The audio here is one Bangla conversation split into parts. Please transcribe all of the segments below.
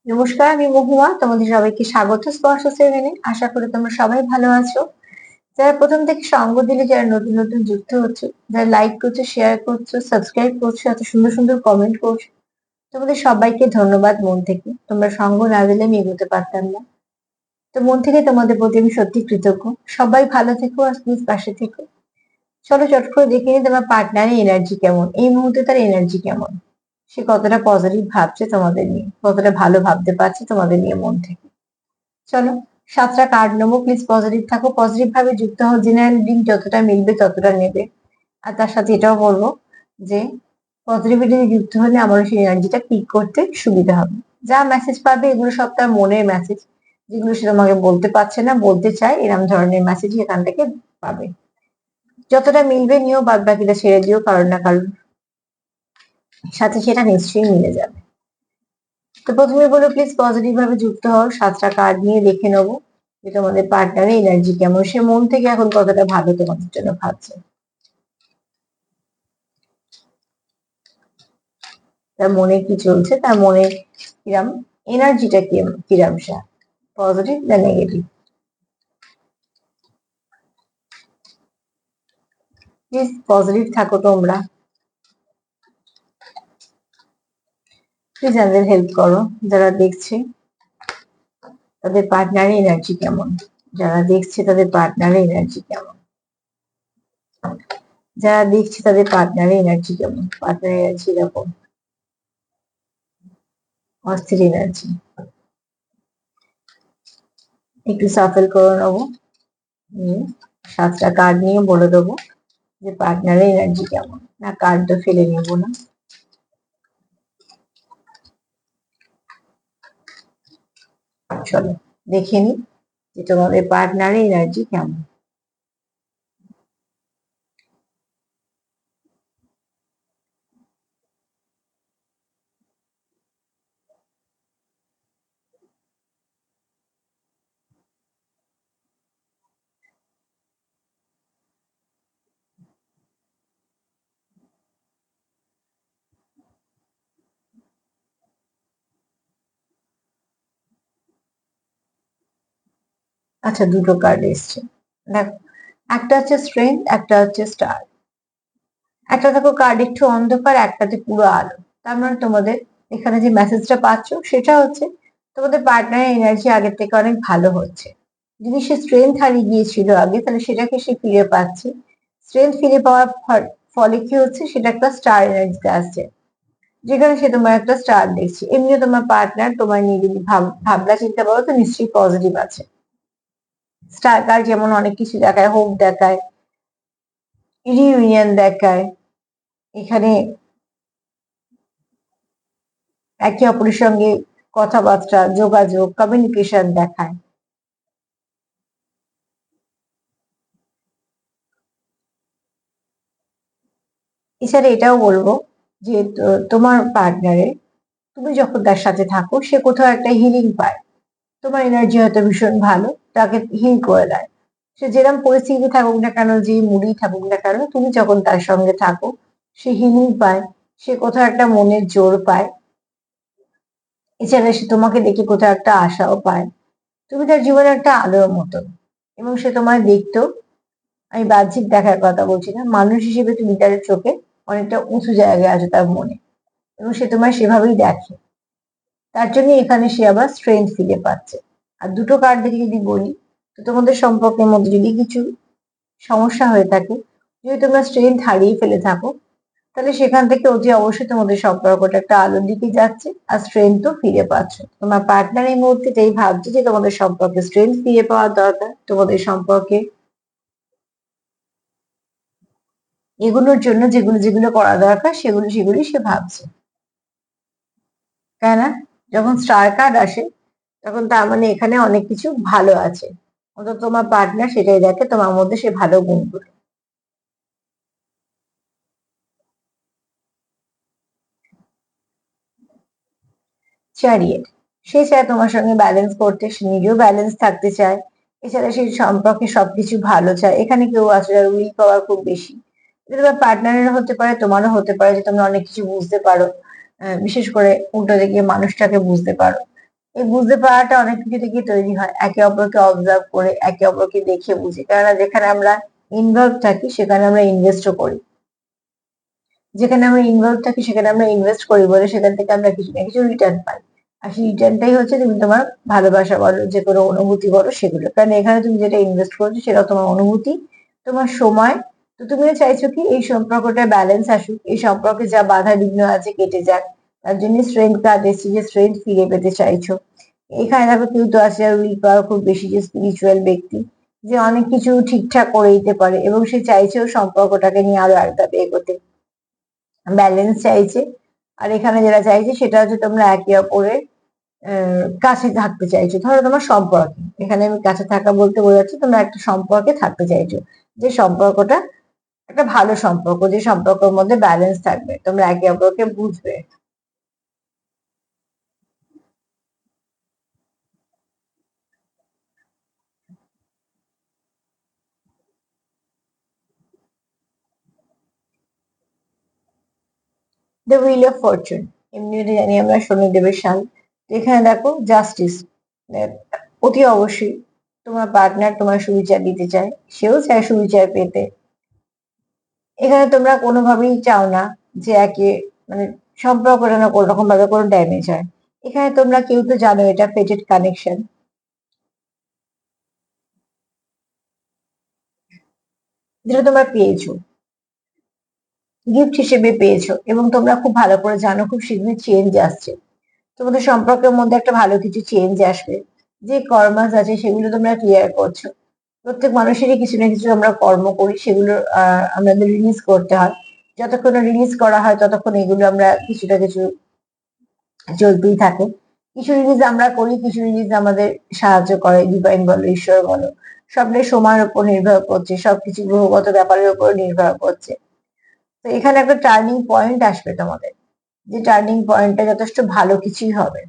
নমস্কার, আমি মহুয়া। তোমাদের সবাইকে স্বাগত স্পর্শ সেভেনে। আশা করি তোমরা সবাই ভালো আছো। যারা প্রথম থেকে সঙ্গ দিলে, যারা নতুন নতুন যুক্ত হচ্ছে, যারা লাইক করছো, শেয়ার করছো, সাবস্ক্রাইব করছো, এত সুন্দর সুন্দর কমেন্ট করছো, তোমাদের সবাইকে ধন্যবাদ মন থেকে। তোমরা সঙ্গ না দিলে আমি এগোতে পারতাম না। তো মন থেকে তোমাদের প্রতি আমি সত্যি কৃতজ্ঞ। সবাই ভালো থেকো আর প্লিজ পাশে থেকো। চলো চট করে দেখে নিই তোমার পার্টনারের এনার্জি কেমন, এই মুহূর্তে তার এনার্জি কেমন। সে কতটা পজিটিভ ভাবছে তোমাদের নিয়ে, কতটা ভালো ভাবতে পারছে তোমাদের নিয়ে মন থেকে। চলো 7টা কার্ড নেবো। প্লিজ পজিটিভ থাকো, পজিটিভ ভাবে যুক্ত হও। জেনারেল রিডিং যতটা মিলবে ততটা নেবে। আর তার সাথে এটাও বলবো যে পজিটিভিটি যুক্ত হলে আমারও সেই এনার্জিটা পিক করতে সুবিধা হবে। যা মেসেজ পাবে এগুলো সব তার মনের মেসেজ, যেগুলো সে তোমাকে বলতে পারছে না, বলতে চায়, এরকম ধরনের মেসেজ এখান থেকে পাবে। যতটা মিলবে নিও, বাদ বাকিটা ছেড়ে দিও, কারোর না কারোর সাথে সেটা নিশ্চয়ই মিলে যাবে। তো প্রথমে বলো প্লিজ পজিটিভ ভাবে যুক্ত হও। 7টা কার্ড নিয়ে দেখে নেবো যে তোমাদের পার্টনারের এনার্জি কেমন, সে মন থেকে এখন কতটা ভালো তোমাদের জন্য ভাবছে, তার মনে কি চলছে, তার মনে কিরাম এনার্জিটা কিরাম, সে পজিটিভ না নেগেটিভ। প্লিজ পজিটিভ থাকো তোমরা। প্লিজ যাদের হেল্প করো, যারা দেখছে তাদের পার্টনারের এনার্জি কেমন, যারা দেখছে তাদের পার্টনারের এনার্জি কেমন, যারা দেখছে তাদের পার্টনারের এনার্জি কেমন, পার্টনারের এনার্জি এরকম অস্থির এনার্জি। একটু সাফল করে নেবো, নিয়ে 7টা কার্ড নিয়ে বলে দেবো যে পার্টনারের এনার্জি কেমন। না, কার্ডটা ফেলে নেব না। চলো দেখে নি যে তোমাদের পার্টনারের এনার্জি কেমন। আচ্ছা, দুটো কার্ড এসছে। দেখো, একটা হচ্ছে স্ট্রেংথ, একটা হচ্ছে স্টার। একটা দেখো কার্ড একটু অন্ধকার, একটাতে পুরো আলো। তার মানে তোমাদের এখানে যে মেসেজটা পাচ্ছ সেটা হচ্ছে তোমাদের পার্টনারের এনার্জি আগের থেকে অনেক ভালো হচ্ছে। যদি সে স্ট্রেংথ হারিয়ে গিয়েছিল আগে, তাহলে সেটাকে সে ফিরে পাচ্ছে। স্ট্রেংথ ফিরে পাওয়ার ফলে কি হচ্ছে, সেটা একটা স্টার এনার্জিতে আসছে, যেখানে সে তোমার একটা স্টার দেখছে। এমনিও তোমার পার্টনার তোমার নিয়ে যদি ভাবনা চিন্তা করো তো নিশ্চয়ই পজিটিভ আছে। স্টার কার্ড যেমন অনেক কিছু দেখায়, হোপ দেখায়, রিইউনিয়ন দেখায়, এখানে একে অপরের সঙ্গে কথাবার্তা, যোগাযোগ, কমিউনিকেশন দেখায়। এছাড়া এটাও বলবো যে তোমার পার্টনারে তুমি যখন তার সাথে থাকো সে কোথাও একটা হিলিং পায়। তোমার এনার্জি হয়তো ভীষণ ভালো, তাকে হিল করে দেয়। সে যেরকম পরিস্থিতি থাকুক না কেন, যে মুডই থাকুক না কেন, তুমি যখন তার সঙ্গে থাকো সে হিলিং পায়, সে কোথাও একটা মনের জোর পায়। এছাড়া সে তোমাকে দেখে কোথাও একটা আশাও পায়। তুমি তার জীবনে একটা আলোর মতন। এবং সে তোমায় দেখতেও, আমি বাহ্যিক দেখার কথা বলছি না, মানুষ হিসেবে তুমি তার চোখে অনেকটা উঁচু জায়গায় আছে তার মনে, এবং সে তোমায় সেভাবেই দেখে। তার জন্য এখানে সে আবার স্ট্রেংথ ফিরে পাচ্ছে। আর দুটো কার্ড দেখে যদি বলি, তো তোমাদের সম্পর্কের মধ্যে যদি কিছু সমস্যা হয়ে থাকে, যদি তোমরা স্ট্রেংথ হারিয়ে ফেলে থাকো, তাহলে সেখান থেকে অতি অবশ্যই তোমাদের সম্পর্কটা একটা আলোর দিকে যাচ্ছে, আর স্ট্রেংথও ফিরে পাচ্ছ। তোমার পার্টনার এই মুহূর্তে যেই ভাবছে যে তোমাদের সম্পর্কে স্ট্রেংথ ফিরে পাওয়ার দরকার, তোমাদের সম্পর্কে এগুলোর জন্য যেগুলো যেগুলো করা দরকার সেগুলো সেগুলি সে ভাবছে। তাই না? যখন স্টার কার্ড আসে তখন তার মানে এখানে অনেক কিছু ভালো আছে। অন্তত তোমার পার্টনার সেটাই দেখে তোমার মধ্যে, সে ভালো গুণগুলো। চ্যারিয়েট, সে চায় তোমার সঙ্গে ব্যালেন্স করতে, সে নিজেও ব্যালেন্স থাকতে চায়। এছাড়া সেই সম্পর্কে সবকিছু ভালো চায়। এখানে কেউ আছে যার উইল পাওয়ার খুব বেশি। এটা তোমার পার্টনারেরও হতে পারে, তোমারও হতে পারে যে তোমরা অনেক কিছু বুঝতে পারো। বিশেষ করে উল্টো দিকে মানুষটাকে বুঝতে পারো। এই বুঝতে পারাটা অনেক কিছু থেকে তৈরি হয়, একে অপরকে অবজার্ভ করে, একে অপরকে দেখে বুঝে। কেননা যেখানে আমরা ইনভলভ থাকি সেখানে আমরা ইনভেস্টও করি, যেখানে আমরা ইনভলভ থাকি সেখানে আমরা ইনভেস্ট করি বলে সেখান থেকে আমরা কিছু না কিছু রিটার্ন পাই। আর সেই রিটার্নটাই হচ্ছে তুমি তোমার ভালোবাসা বলো, যে কোনো অনুভূতি বলো সেগুলো। কারণ এখানে তুমি যেটা ইনভেস্ট করছো সেটা তোমার অনুভূতি, তোমার সময়। তো তুমিও চাইছো কি এই সম্পর্কটা ব্যালেন্স আসুক, এই সম্পর্কে যা বাধা বিঘ্ন আছে কেটে যাক। তার জন্য স্ট্রেংথ কার্ড এসেছে, যে স্ট্রেংথ ফিরে পেতে চাইছো। এখানে দেখো কেউ তো আছে আর উইল পাওয়ার খুব বেশি, যে স্পিরিচুয়াল ব্যক্তি, যে অনেক কিছু ঠিকঠাক করে দিতে পারে এবং সে চাইছেও সম্পর্কটাকে নিয়ে আরো এক ধাপ এগোতে, ব্যালেন্স চাইছে। আর এখানে যেটা চাইছে সেটা হচ্ছে তোমরা একে অপরের কাছে থাকতে চাইছো। ধরো তোমার সম্পর্কে, এখানে আমি কাছে থাকা বলতে বোঝাচ্ছি তোমরা একটা সম্পর্কে থাকতে চাইছো, যে সম্পর্কটা একটা ভালো সম্পর্ক, যে সম্পর্কের মধ্যে ব্যালেন্স থাকবে, তোমরা একে অপরকে বুঝবে। দ্য হুইল অফ ফরচুন, এমনিতে জানি আমরা শনিদেবের সাল। তো এখানে দেখো জাস্টিস, অতি অবশ্যই তোমার পার্টনার তোমার সুবিচার দিতে চায়, সেও চায় সুবিচার পেতে। এখানে তোমরা কোনোভাবেই চাও না যে একে, মানে সম্পর্কটা না কোনো রকম ভাবে কোনো ড্যামেজ হয়। এখানে তোমরা কেউ তো জানো এটা ফেটেড কানেকশন, যেটা তোমরা পেয়েছো, গিফট হিসেবে পেয়েছো, এবং তোমরা খুব ভালো করে জানো খুব শীঘ্রই চেঞ্জ আসছে। তোমাদের সম্পর্কের মধ্যে একটা ভালো কিছু চেঞ্জ আসবে। যে কর্মাস আছে সেগুলো তোমরা ক্লিয়ার করছো। প্রত্যেক মানুষেরই কিছু না কিছু আমরা কর্ম করি, সেগুলো আমাদের রিলিজ করতে হয়। যতক্ষণ রিলিজ করা হয় ততক্ষণ এগুলো আমরা কিছু না কিছু চলতেই থাকে। কিছু রিলিজ আমরা করি, কিছু রিলিজ আমাদের সাহায্য করে, ডিভাইন বলো, ঈশ্বর বলো, সবটাই সময়ের উপর নির্ভর করছে, সবকিছু গ্রহগত ব্যাপারের উপর নির্ভর করছে। তো এখানে একটা টার্নিং পয়েন্ট আসবে তোমাদের, যে টার্নিং পয়েন্টটা যথেষ্ট ভালো কিছুই হবে।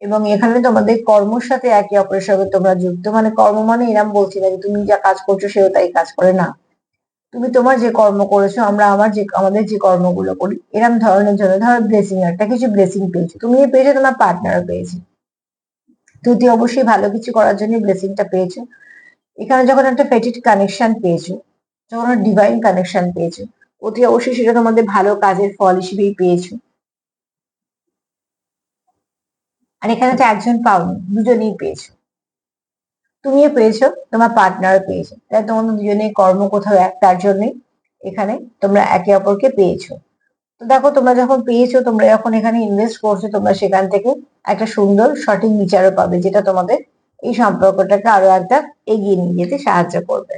এবং এখানে তোমাদের কর্মর সাথে একে অপরের সঙ্গে তোমরা যুক্ত, মানে কর্ম মানে এরম বলছি না যে তুমি যা কাজ করছো সেও তাই কাজ করে, না। তুমি তোমার যে কর্ম করেছো, আমরা আমাদের যে কর্মগুলো করি এরম ধরনের জন্য, ধরো ব্লেসিং, একটা কিছু ব্লেসিং পেয়েছো, তুমিও পেয়েছো, তোমার পার্টনারও পেয়েছে। তুই অবশ্যই ভালো কিছু করার জন্য ব্লেসিংটা পেয়েছো। এখানে যখন একটা ফেটিড কানেকশন পেয়েছো, যখন ডিভাইন কানেকশন পেয়েছো, অতি অবশ্যই সেটা তোমাদের ভালো কাজের ফল হিসেবেই পেয়েছো। আর এখানে তো একজন পাওনি, দুজনেই পেয়েছো। তুমিও পেয়েছো, তোমার পার্টনারও পেয়েছে, তাই তোমাদের দুজনেই কর্ম কোথাও এক, তার জন্যই এখানে তোমরা একে অপরকে পেয়েছো। তো দেখো তোমরা যখন পেয়েছো, তোমরা যখন এখানে ইনভেস্ট করছো, তোমরা সেখান থেকে একটা সুন্দর সঠিক বিচারও পাবে, যেটা তোমাদের এই সম্পর্কটাকে আরো একটা এগিয়ে নিয়ে যেতে সাহায্য করবে।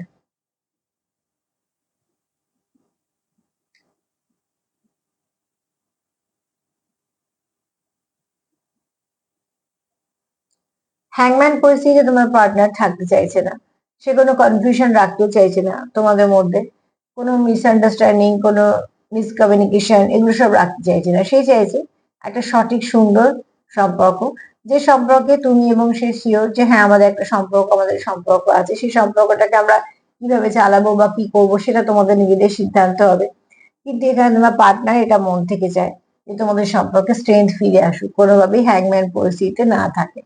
হ্যাংম্যান পরিস্থিতিতে তোমার পার্টনার থাকতে চাইছে না, সে কোনো কনফিউশন রাখতেও চাইছে না তোমাদের মধ্যে, কোনো মিসআন্ডারস্ট্যান্ডিং, কোনো মিসকমিউনিকেশন, এগুলো সব রাখতে চাইছে না। সে চাইছে একটা সঠিক সুন্দর সম্পর্ক, যে সম্পর্কে তুমি এবং সে শিওর যে হ্যাঁ আমাদের একটা সম্পর্ক, আমাদের সম্পর্ক আছে, সেই সম্পর্কটাকে আমরা কিভাবে চালাবো বা কি করবো সেটা তোমাদের নিজেদের সিদ্ধান্ত হবে। কিন্তু এখানে তোমার পার্টনার এটা মন থেকে চায় যে তোমাদের সম্পর্কে স্ট্রেংথ ফিরে আসুক, কোনোভাবেই হ্যাংম্যান পরিস্থিতিতে না থাকে,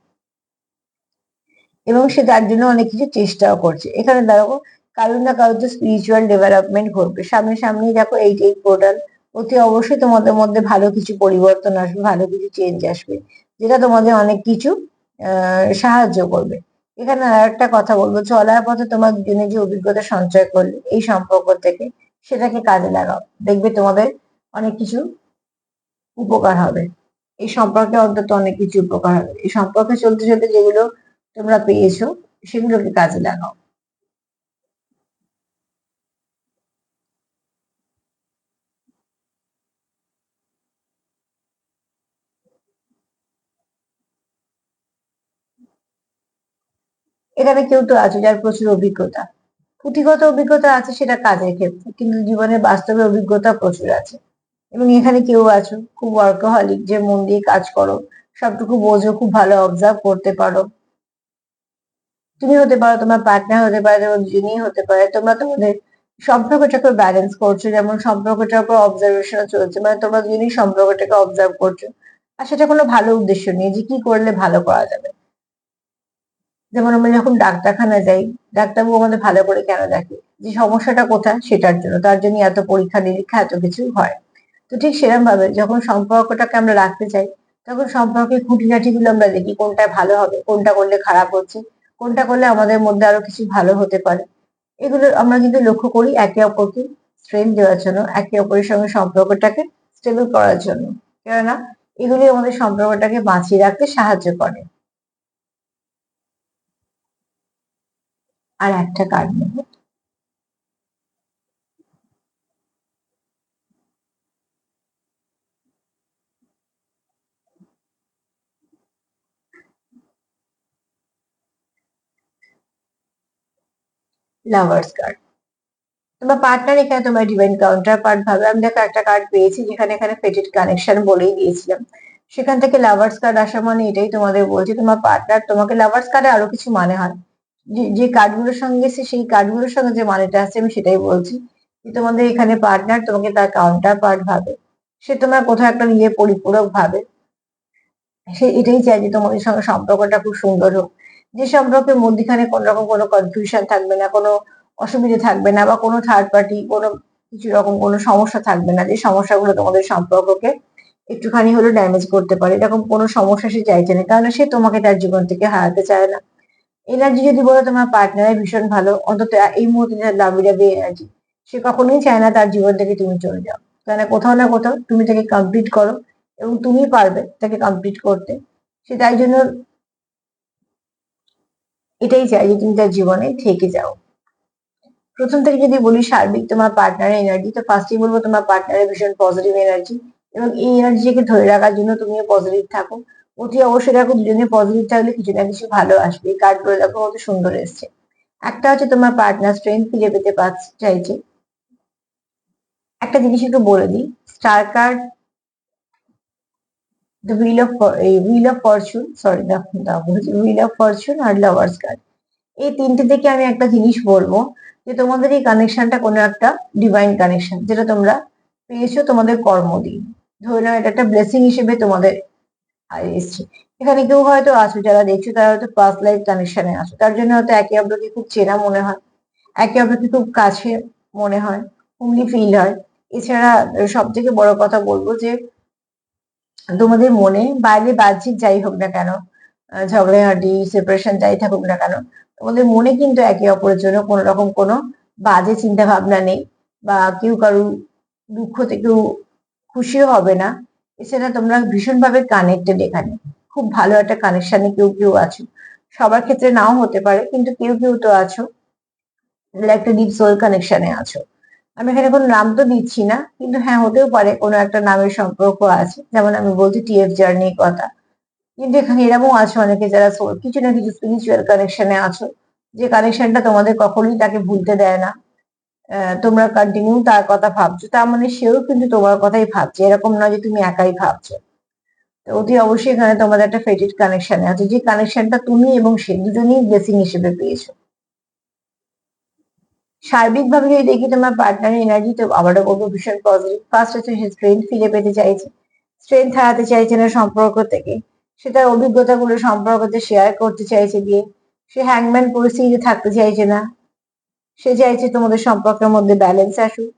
এবং সে তার জন্য অনেক কিছু চেষ্টাও করছে। এখানে দেখো কারোর না কারোর তো স্পিরিচুয়াল ডেভেলপমেন্ট ঘটবে, সামনে সামনেই দেখো এই পোর্টাল, অতি অবশ্যই তোমাদের মধ্যে ভালো কিছু পরিবর্তন আসবে, ভালো কিছু চেঞ্জ আসবে, যেটা তোমাদের অনেক কিছু সাহায্য করবে। এখানে আর একটা কথা বলবো, চলার পথে তোমার দুজনে যে অভিজ্ঞতা সঞ্চয় করলে এই সম্পর্ক থেকে, সেটাকে কাজে লাগাও, দেখবে তোমাদের অনেক কিছু উপকার হবে। এই সম্পর্কে অন্তত অনেক কিছু উপকার হবে, এই সম্পর্কে চলতে চলতে যেগুলো তোমরা পেয়েছো সেগুলোকে কাজে লাগাও। এখানে কেউ তো আছে যার প্রচুর অভিজ্ঞতা, পুঁথিগত অভিজ্ঞতা আছে সেটা কাজের ক্ষেত্রে, কিন্তু জীবনের বাস্তবে অভিজ্ঞতা প্রচুর আছে। এবং এখানে কেউ আছো খুব ওয়ার্কাহলিক, যে মন দিয়ে কাজ করো, সবটুকু বোঝো, খুব ভালো অবজার্ভ করতে পারো। তুমি হতে পারো, তোমার পার্টনার হতে পারে, তোমার দুজনেই হতে পারে। তোমরা তোমাদের সম্পর্কটাকে ব্যালেন্স করছো, যেমন সম্পর্কটার উপর অবজারভেশন চলছে, মানে তোমরা দুজনেই সম্পর্কটাকে অবজার্ভ করছো। আর সেটা কোনো ভালো উদ্দেশ্য নেই যে কি করলে ভালো করা যাবে। যেমন আমরা যখন ডাক্তারখানা যাই, ডাক্তারবাবু আমাদের ভালো করে কেন দেখে? যে সমস্যাটা কোথায় সেটার জন্য, তার জন্য এত পরীক্ষা নিরীক্ষা এত কিছু হয়। তো ঠিক সেরকম ভাবে যখন সম্পর্কটাকে আমরা রাখতে চাই, তখন সম্পর্কের খুঁটিনাটি গুলো আমরা দেখি, কোনটা ভালো হবে, কোনটা করলে খারাপ হচ্ছে, কোনটা করলে আমাদের মধ্যে আরো কিছু ভালো হতে পারে। এগুলো আমরা কিন্তু লক্ষ্য করি একে অপরকে স্ট্রেংথ দেওয়ার জন্য, একে অপরের সঙ্গে সম্পর্কটাকে স্টেবল করার জন্য। কেননা এগুলি আমাদের সম্পর্কটাকে বাঁচিয়ে রাখতে সাহায্য করে। আর একটা কার্ড নেব। Lovers card. তোমার পার্টনার এখানে তোমার ডিভাইন কাউন্টার পার্ট ভাবে। আমি দেখো একটা কার্ড পেয়েছি যেখানে এখানে ফেটেড কানেকশন বলেই দিয়েছিলাম। সেখান থেকে লাভার্স কার্ড আসা মানে এটাই তোমাদের বলছি, তোমার পার্টনার তোমাকে, লাভার্স কার্ডে আরো কিছু মানে হয়। যে কার্ডগুলোর সঙ্গে এসে সেই কার্ডগুলোর সঙ্গে যে মানেটা আছে আমি সেটাই বলছি। যে তোমাদের এখানে পার্টনার তোমাকে তার কাউন্টার পার্ট ভাবে। সে তোমার কোথাও একটা নিজের পরিপূরক ভাবে। সে এটাই চায় যে তোমাদের সঙ্গে সম্পর্কটা খুব সুন্দর হোক। যে সম্পর্কের মধ্যিখানে কোন রকম কোনো কনফিউশন থাকবে না, কোনো অসুবিধে থাকবে না, বা কোনো থার্ড পার্টি কোনো কিছু রকম কোনো সমস্যা থাকবে না, যে সমস্যাগুলো তোমাদের সম্পর্ককে একটুখানি হলেও ড্যামেজ করতে পারে, এরকম কোনো সমস্যা সে চাইছে না, কারণ সে তোমাকে তার জীবন থেকে হারাতে চায় না। এনার্জি যদি বলো তোমার পার্টনারের ভীষণ ভালো, অন্তত এই মুহূর্তে তার লাভি ডাবি এনার্জি। সে কখনোই চায় না তার জীবন থেকে তুমি চলে যাও, কেন কোথাও না কোথাও তুমি তাকে কমপ্লিট করো, এবং তুমি পারবে তাকে কমপ্লিট করতে। সে তাই জন্য এটাই চাই যে তুমি তার জীবনে থেকে যাও। প্রথম থেকে যদি বলি সার্বিক তোমার পার্টনারের এনার্জি, তো ফার্স্টেই বলবো তোমার পার্টনারের ভীষণ পজিটিভ এনার্জি, এবং এই এনার্জিকে ধরে রাখার জন্য তুমিও পজিটিভ থাকো। অতি অবশ্যই দেখো, দুজনে পজিটিভ থাকলে কিছু না কিছু ভালো আসবে। এই কার্ডগুলো দেখো কত সুন্দর এসছে। একটা হচ্ছে তোমার পার্টনার স্ট্রেংথ ফিরে পেতে চাইছে। একটা জিনিস একটু বলে দিই, star card, the wheel of fortune, sorry বলছি হুইল অফ ফরচুন আর লাভার্স কার্ড। এই তিনটে থেকে আমি একটা জিনিস বলবো, যে তোমাদের এই কানেকশনটা কোনো একটা ডিভাইন কানেকশন, যেটা তোমরা পেয়েছো তোমাদের কর্ম দিয়ে। ধরে নাও এটা একটা ব্লেসিং হিসেবে তোমাদের এসছে। এখানে কেউ হয়তো আছো, যারা দেখছো তারা হয়তো পাস্ট লাইফ কানেকশনে আছো, তার জন্য হয়তো একে অপরকে খুব চেনা মনে হয়, একে অপরকে খুব কাছে মনে হয়, হোমলি ফিল হয়। এছাড়া সব থেকে বড় কথা বলবো যে তোমাদের মনে বাইরে বাহ্যিক যাই হোক না কেন, ঝগড়াঝাটি সেপারেশন যাই থাকুক না কেন, তোমাদের মনে কিন্তু একে অপরের জন্য কোনো রকম কোনো বাজে চিন্তা ভাবনা নেই, বা কেউ কারু দুঃখতে কেউ খুশিও হবে না। এছাড়া তোমরা ভীষণভাবে কানেক্টেড, এখানে খুব ভালো একটা কানেকশনে কেউ কেউ আছো। সবার ক্ষেত্রে নাও হতে পারে, কিন্তু কেউ কেউ তো আছো যারা একটা ডিপ সোল কানেকশনে আছো। আমি এখানে কোনো নাম তো দিচ্ছি না, কিন্তু হ্যাঁ হতেও পারে কোনো একটা নামের সম্পর্ক আছে, যেমন আমি বলছি টিএফ জার্নির কথা। কিন্তু এখানে এরকম আছে অনেকে যারা কিছু না কিছু স্পিরিচুয়াল কানেকশনে আছো, যে কানেকশনটা তোমাদের কখনোই তাকে ভুলতে দেয় না। তোমরা কন্টিনিউ তার কথা ভাবছো, তার মানে সেও কিন্তু তোমার কথাই ভাবছে, এরকম নয় যে তুমি একাই ভাবছো। তো অতি অবশ্যই এখানে তোমাদের একটা ফেটেড কানেকশনে আছে, যে কানেকশনটা তুমি এবং সে দুজনেই ব্লেসিং হিসেবে পেয়েছো। সার্বিকভাবে যদি দেখি তোমার পার্টনারের এনার্জি, তো আবারও বলবো ভীষণ পজিটিভ। ফার্স্ট হচ্ছে সে স্ট্রেংথ ফিরে পেতে চাইছে, স্ট্রেংথ হারাতে চাইছে না সম্পর্ক থেকে। সে তার অভিজ্ঞতাগুলো সম্পর্কতে শেয়ার করতে চাইছে গিয়ে। সে হ্যাংম্যান পরিস্থিতিতে থাকতে চাইছে না, সে চাইছে তোমাদের সম্পর্কের মধ্যে ব্যালেন্স আসুক।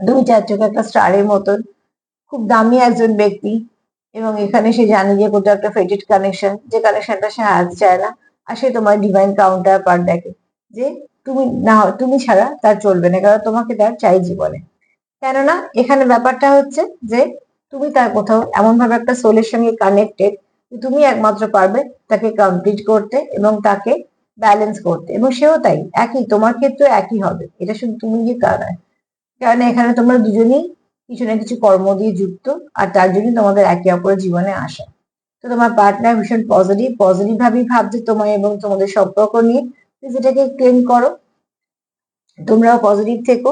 দুই চার চোখে একটা স্টারের মতন, খুব দামি একজন ব্যক্তি। এবং এখানে সে জানে যে কোথাও একটা ফেটেড কানেকশন, যে কানেকশনটা সে হারাতে চায় না। আর সে তোমার ডিভাইন কাউন্টার পার্ট দেখে, যে তুমি না তুমি ছাড়া তার চলবে না, কারণ তোমাকে তার চাই জীবনে। কেননা এখানে ব্যাপারটা হচ্ছে যে তুমি তার কোথাও এমন ভাবে একটা সোলের সঙ্গে কানেক্টেড, তুমি একমাত্র পারবে তাকে কমপ্লিট করতে এবং তাকে ব্যালেন্স করতে, এবং সেও তাই, একই তোমার ক্ষেত্রে একই হবে। এটা শুধু তুমি যে তা নয়, কারণ এখানে তোমরা দুজনেই কিছু না কিছু কর্ম দিয়ে যুক্ত, আর তার জন্য তোমাদের একে অপরের জীবনে আসা। তো তোমার পার্টনার ভীষণ পজিটিভ পজিটিভ ভাবেই ভাবছে তোমায় এবং তোমাদের সম্পর্ক নিয়ে। যেটাকে ক্লেম করো, তোমরাও পজিটিভ থেকো।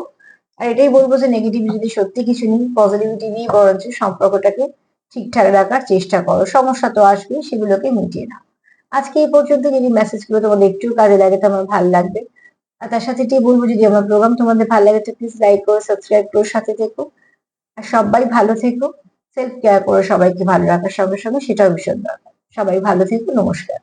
আর এটাই বলবো যে নেগেটিভিটি সত্যি কিছু নেই, পজিটিভিটি নিয়ে বরঞ্চ সম্পর্কটাকে ঠিকঠাক রাখার চেষ্টা করো। সমস্যা তো আসবেই, সেগুলোকে মিটিয়ে নাও। আজকে এই পর্যন্ত। যদি মেসেজগুলো তোমাদের একটু কাজে লাগে তো আমার ভালো লাগবে। আর তার সাথে এটাই বলবো, যদি আমার প্রোগ্রাম তোমাদের ভালো লাগে তো প্লিজ লাইক করো, সাবস্ক্রাইব করো, সাথে থেকো। আর সবাই ভালো থেকো, সেলফ কেয়ার করে সবাইকে ভালো রাখার সঙ্গে সঙ্গে সেটাও ভীষণ দরকার। সবাই ভালো থেকো, নমস্কার।